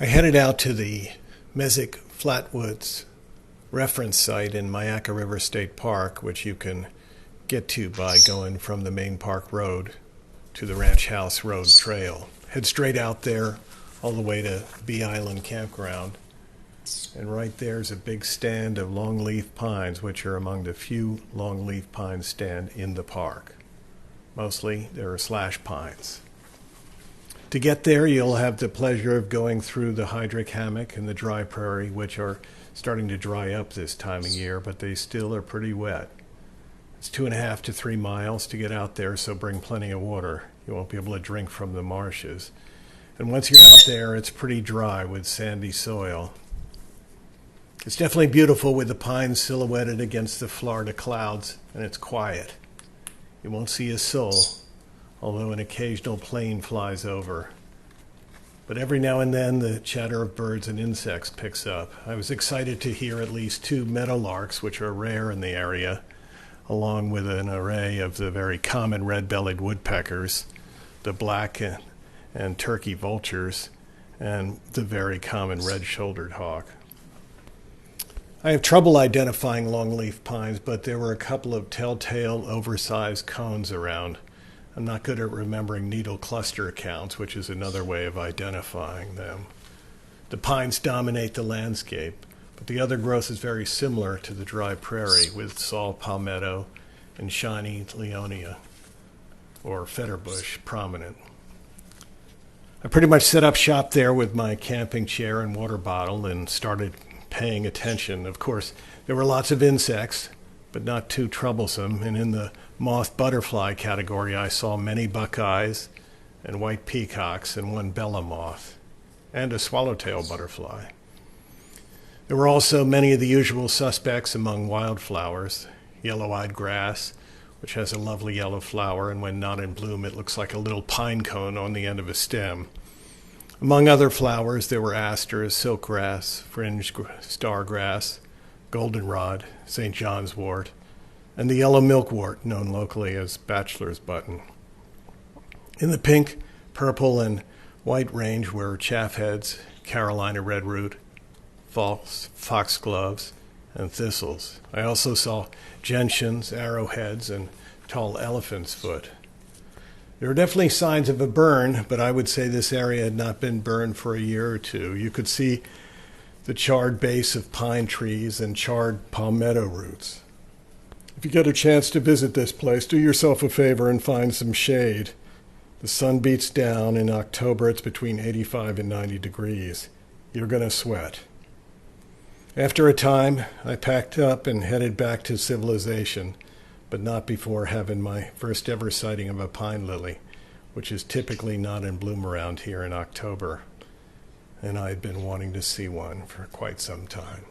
I headed out to the Mesic Flatwoods reference site in Myakka River State Park, which you can get to by going from the main park road to the Ranch House Road Trail. Head straight out there all the way to Bee Island Campground. And right there's a big stand of longleaf pines, which are among the few longleaf pines stand in the park. Mostly there are slash pines. To get there, you'll have the pleasure of going through the hydric hammock and the dry prairie, which are starting to dry up this time of year, but they still are pretty wet. It's 2.5 to 3 miles to get out there, so bring plenty of water. You won't be able to drink from the marshes. And once you're out there, it's pretty dry with sandy soil. It's definitely beautiful with the pines silhouetted against the Florida clouds, and it's quiet. You won't see a soul, although an occasional plane flies over. But every now and then the chatter of birds and insects picks up. I was excited to hear at least 2 meadowlarks, which are rare in the area, along with an array of the very common red-bellied woodpeckers, the black and turkey vultures, and the very common red-shouldered hawk. I have trouble identifying longleaf pines, but there were a couple of telltale oversized cones around. I'm not good at remembering needle cluster counts, which is another way of identifying them. The pines dominate the landscape, but the other growth is very similar to the dry prairie, with saw palmetto and shiny leonia, or fetterbush, prominent. I pretty much set up shop there with my camping chair and water bottle and started paying attention. Of course, there were lots of insects, but not too troublesome, and in the moth butterfly category I saw many buckeyes and white peacocks and one bella moth, and a swallowtail butterfly. There were also many of the usual suspects among wildflowers: yellow-eyed grass, which has a lovely yellow flower, and when not in bloom it looks like a little pine cone on the end of a stem. Among other flowers, there were asters, silkgrass, fringed stargrass, goldenrod, St. John's wort, and the yellow milkwort, known locally as bachelor's button. In the pink, purple, and white range were chaffheads, Carolina redroot, foxgloves, and thistles. I also saw gentians, arrowheads, and tall elephant's foot. There are definitely signs of a burn, but I would say this area had not been burned for a year or two. You could see the charred base of pine trees and charred palmetto roots. If you get a chance to visit this place, do yourself a favor and find some shade. The sun beats down. In October, it's between 85 and 90 degrees. You're going to sweat. After a time, I packed up and headed back to civilization, but not before having my first ever sighting of a pine lily, which is typically not in bloom around here in October, and I had been wanting to see one for quite some time.